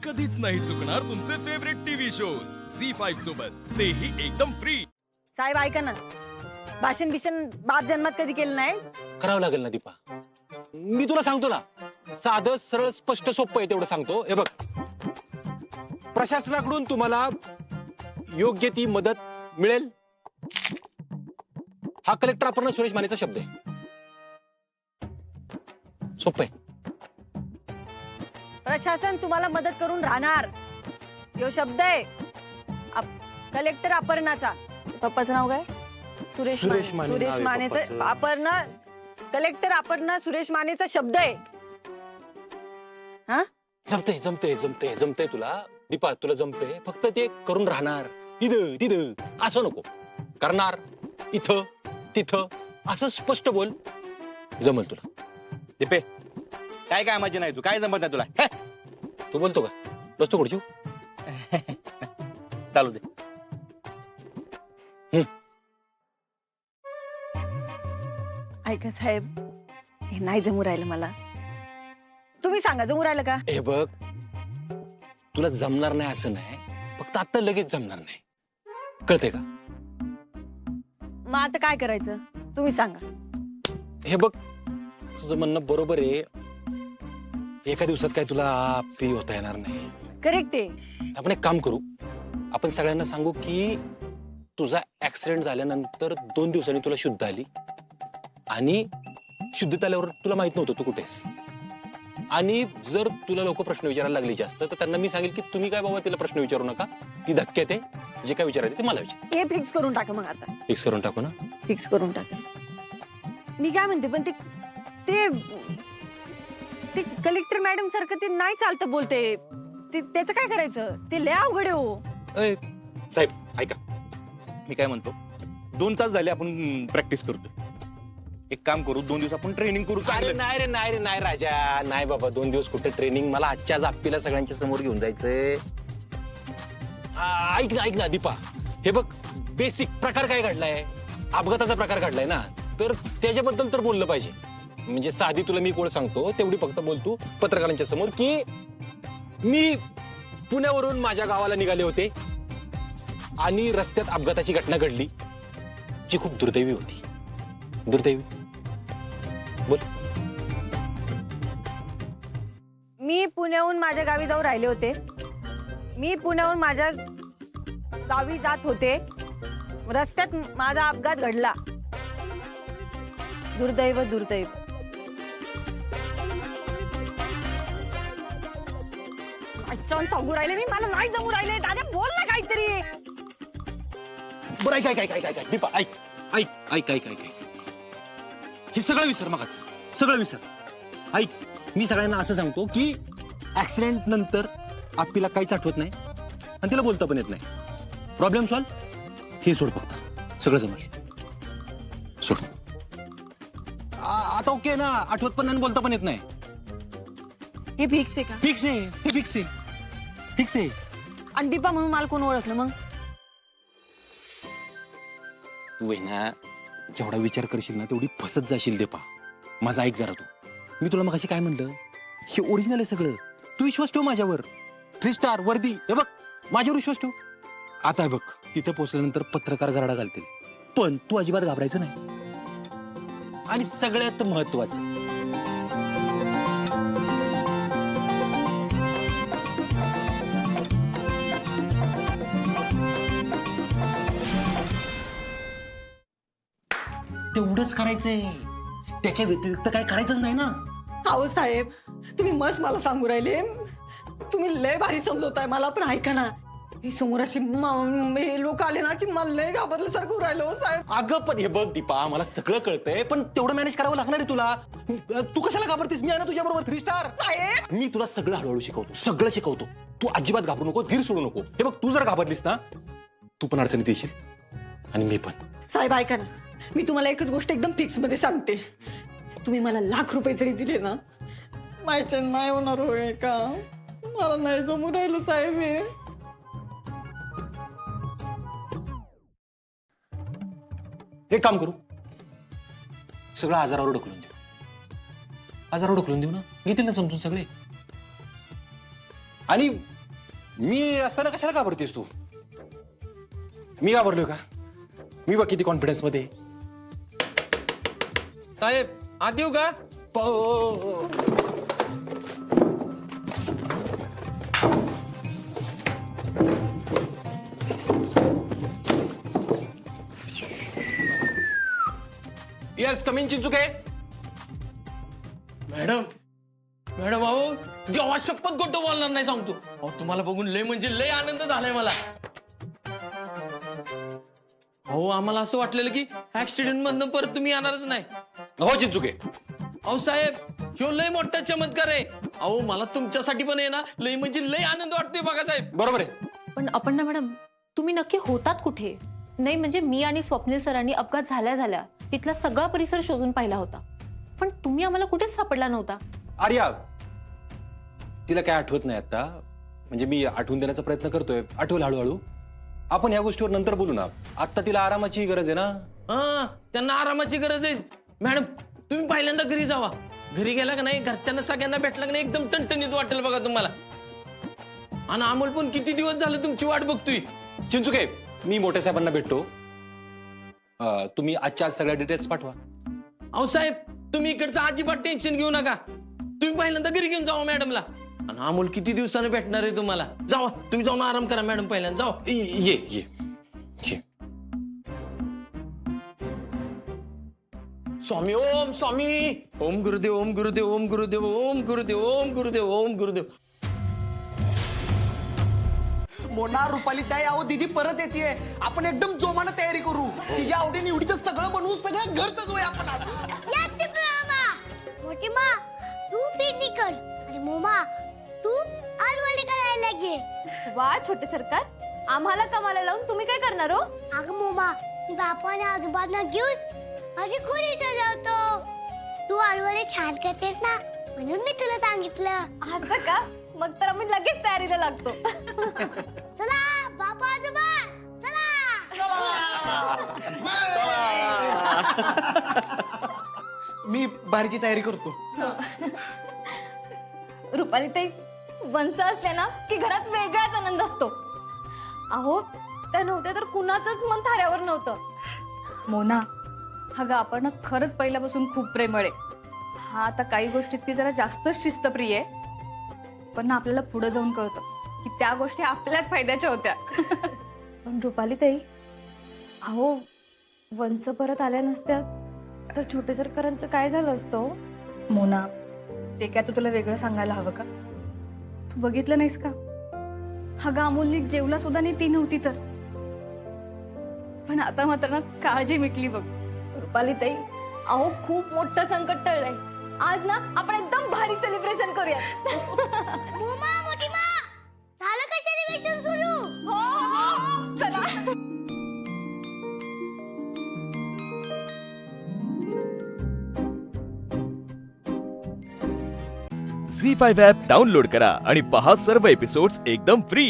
कधीच नाही चुकणार तुमचे फेवरेट टीव्ही शोज झी5 सोबत, तेही एकदम फ्री. साहेब ऐका ना, भाषण भिषण बाप जन्मात कधी केलं नाही. करावं लागेल ना दीपा. मी तुला सांगतो ना, साधं सरळ स्पष्ट सोपं आहे तेवढं सांगतो. हे बघ, प्रशासनाकडून तुम्हाला योग्य ती मदत मिळेल. हा कलेक्टर अपर्णा सुरेश मानेचा शब्द आहे. सोपं आहे. प्रशासन तुम्हाला मदत करून राहणार, यो शब्द आहे. कलेक्टर अपर्णाचा. पप्पाचं नाव काय? सुरेश माने. सुरेश मानेचं अपर्णा, कलेक्टर अपर्णा सुरेश मानेचा शब्द आहे. हा, जमतंय जमतंय जमतंय जमतंय तुला दीपा, तुला जमतंय. फक्त ते करून राहणार. तिथं तिथं असं नको, करणार इथं तिथं असं स्पष्ट बोल. जमल तुला. दीपे, काय काय मजा नाही, तू काय जमत नाही तुला. हे? तू बोलतो का? बसतो खुर्ची. चालू दे. ऐका साहेब, हे नाही जमू राहिलं मला. तुम्ही सांगा, जमू राहिलं का? हे बघ, तुला जमणार नाही असं नाही, फक्त आता लगेच जमणार नाही. कळतंय का? मग आता काय करायचं तुम्ही सांगा. हे बघ, तुझं म्हणणं बरोबर आहे. एका दिवसात काय तुला फ्री होता येणार नाही. करेक्ट आहे. आपण एक काम करू, आपण सगळ्यांना सांगू की तुझा ऍक्सिडेंट झाल्यानंतर 2 दिवसांनी तुला शुद्ध आली, आणि शुद्धता आल्यावर तुला माहित नव्हतं तू कुठेस. आणि जर तुला लोक प्रश्न विचारायला लागली जास्त, तर त्यांना मी सांगेल की तुम्ही काय बाबा तिला प्रश्न विचारू नका, ती धक्क्यात आहे, जे काय विचारायचं ते मला विचार. हे फिक्स करून टाका. मग आता फिक्स करून टाकू ना. फिक्स करून टाका. मी काय म्हणते, पण ते ते ते कलेक्टर मॅडम सारखं ते नाही चालतं बोलते. त्याचं काय करायचं? ते लय अवघड आहे हो. साहेब ऐका, मी काय म्हणतो, 2 तास झाले आपण प्रॅक्टिस करतो. एक काम करू, 2 दिवस आपण ट्रेनिंग करू. अरे नाही रे, नाही रे, नाही राजा, नाही बाबा. 2 दिवस कुठे ट्रेनिंग? मला आजच्या जाप्पीला सगळ्यांच्या समोर घेऊन जायचंय. ऐक ना दीपा, हे बघ, बेसिक प्रकार काय घडलाय, अपघाताचा प्रकार घडलाय ना, तर त्याच्याबद्दल तर बोललं पाहिजे. म्हणजे साधी तुला मी कोण सांगतो तेवढी फक्त बोल तू पत्रकारांच्या समोर की मी पुण्यावरून माझ्या गावाला निघाले होते आणि रस्त्यात अपघाताची घटना घडली, जी खूप दुर्दैवी होती. दुर्दैवी बोल. मी पुण्याहून माझ्या गावी जाऊन राहिले होते. मी पुण्याहून माझ्या गावी जात होते. रस्त्यात माझा अपघात घडला. दुर्दैव दुर्दैव. अच्छा, सांगू राहिले मी, मला नाही जमू राहिले. दादा बोल ना काहीतरी. बरं, ऐक दीपा, ऐक ऐक ऐक ऐक ऐक हे सगळं विसर, मगाच सगळं विसर. ऐक, मी सगळ्यांना असं सांगतो की ऍक्सिडेंट नंतर आपल्याला काहीच आठवत नाही आणि तिला बोलता पण येत नाही. Problem solve. हे सोड, फक्त सगळं जमल. सोड. आता ओके ना? आठवत पण नाही, बोलता पण येत नाही. हे फिक्स आहे का? फिक्स आहे, हे फिक्स आहे, फिक्स आहे. आणि दीपा म्हणून मला कोण ओळखलं मग? तू आहे ना, जेवढा विचार करशील ना तेवढी फसत जाशील दीपा. माझा ऐक जरा तू. मी तुला मग अशी काय म्हणलं, हे ओरिजिनल आहे सगळं. तू विश्वास ठेव माझ्यावर. 3 स्टार वर्दी. हे बघ, माझ्यावर विश्वास ठेव. आता बघ, तिथे पोहोचल्यानंतर पत्रकार गराडा घालतील, पण तू अजिबात घाबरायचं नाही. आणि सगळ्यात महत्वाचं, तेवढंच करायचंय. त्याच्या व्यतिरिक्त काय करायचंच नाही ना. अहो साहेब, तुम्ही मस्त मला सांगू राहिले. तुम्ही लय भारी समजवताय मला. पण ऐका ना, हे समोर असे लोक आले ना की मला लय घाबरल्यासारखं राहिलं हो साहेब. अगं पण हे बघ दीपा, मला सगळं कळतंय, पण तेवढं मॅनेज करावं लागणार आहे तुला. तू कशाला घाबरतेस? मी आहे ना तुझ्या बरोबर. 3 स्टार साहेब, मी तुला सगळं हळूहळू शिकवतो, सगळं शिकवतो. तू अजिबात घाबरू नको, धीर सोडू नको. हे बघ, तू जर घाबरलीस ना, तू पण अडचणीत येशील आणि मी पण. साहेब ऐका ना, मी तुम्हाला एकच गोष्ट एकदम फिक्स मध्ये सांगते. तुम्ही मला लाख रुपये जरी दिले ना, माहिती नाही होणार होय का? मला नाही जमू राहिलं साहेब हे. एक काम करू, सगळं आजारावर ढकलून देऊ. आजारावर ढकलून देऊ ना, घेतील ना समजून सगळे. आणि मी असताना कशाला घाबरतेस तू? मी घाबरलोय का? मी बघ किती कॉन्फिडन्स मध्ये. साहेब आत येऊ का? येस, कमिंग चिंचुके. मॅडम मॅडम अहो जेव्हा शपथ गोष्ट बोलणार नाही सांगतो. अहो तुम्हाला बघून लय म्हणजे लय आनंद झालाय मला. अहो आम्हाला असं वाटलेलं की ऍक्सिडेंट मधनं परत तुम्ही येणारच नाही. हो चिंचुके. अहो साहेब ह्यो लय मोठा चमत्कार आहे. अहो मला तुमच्यासाठी पण आहे ना लय म्हणजे लय आनंद वाटतोय बघा साहेब. बरोबर आहे. पण आपण ना मॅडम तुम्ही नक्की होतात कुठे? नाही म्हणजे मी आणि स्वप्नील सरांनी अपघात झाल्या तिथला सगळा परिसर शोधून पाहिला होता, पण तुम्ही आम्हाला कुठेच सापडला नव्हता. आर्या, तिला काय आठवत नाही आता. म्हणजे मी आठवून देण्याचा प्रयत्न करतोय. आठवलं हळूहळू. आपण ह्या गोष्टीवर नंतर बोलू ना. आता तिला आरामाची गरज आहे ना. हा त्यांना आरामाची गरज आहे. मॅडम तुम्ही पहिल्यांदा घरी जावा. घरी गेला का नाही घरच्यांना सगळ्यांना भेटला का नाही एकदम टणटणीत वाटेल बघा तुम्हाला. आणि अमोल पण किती दिवस झाले तुमची वाट बघतोय. चिंचुके, मी मोठ्या साहेबांना भेटतो. तुम्ही आजच्या आज सगळ्या डिटेल्स पाठवा. अहो साहेब तुम्ही इकडचं अजिबात टेन्शन घेऊ नका. तुम्ही पहिल्यांदा घरी घेऊन जावा मॅडमला. आणि अमोल किती दिवसाने भेटणार आहे तुम्हाला. जावा तुम्ही जाऊन आराम करा मॅडम पहिल्यांदा जावा. ये ये ये. स्वामी ओम स्वामी ओम गुरुदेव ओम गुरुदेव ओम गुरुदेव ओम गुरुदेव ओम गुरुदेव ओम गुरुदेव. मोना रुपाली ताई अहो दीदी परत येते. आपण एकदम जोमानं तयारी करू. तिच्या आवडीने एवढीच सगळं बनवू. सगळं घर सजवूया आपण आज. मोठी माँ तू फिरनी कर आणि मोमा तू आलवडी करायला घे. वा छोटे सरकार, आम्हाला कामाला लावून तुम्ही काय करणार हो? अगं मोमा मी बापा आणि आजोबांना घेऊन माझी खोली सजवतो. तू आलवडी छान करतेस ना म्हणून मी तुला सांगितलं. असं का? मग तर आम्ही लगेच तयारीला लागतो. चला बापा आजोबा चला. मी बाहेरची तयारी करतो. रुपाली ताई, वंश असले ना की घरात वेगळाच आनंद असतो. अहो त्या नव्हत्या तर कुणाचंच मन थाऱ्यावर नव्हतं. मोना, हा ग आपण खरंच पहिल्यापासून खूप प्रेमळ आहे. हा आता काही गोष्टीत ती जरा जास्तच शिस्तप्रिय आहे, पण ना आपल्याला पुढे जाऊन कळतं की त्या गोष्टी आपल्याच फायद्याच्या होत्या. पण रुपाली ताई, अहो वंश परत आल्या नसत्या तर छोटे सरकारांचं काय झालं असतं? मोना, ते काय तू तुला वेगळं सांगायला हवं का? तू बघितलं नाहीस का? हा ग अमोल नीट जेवला सुद्धा नाही ती नव्हती तर. पण आता मात्र ना काळजी मिटली बघ. रुपाली ताई, अहो खूप मोठं संकट टळलंय. आज ना आपण एकदम भारी सेलिब्रेशन करूया. मोमा मोठी माँ झालं का सेलिब्रेशन सुरू? हो, चला. झी5 ॲप डाउनलोड करा आणि पहा सर्व एपिसोड्स एकदम फ्री.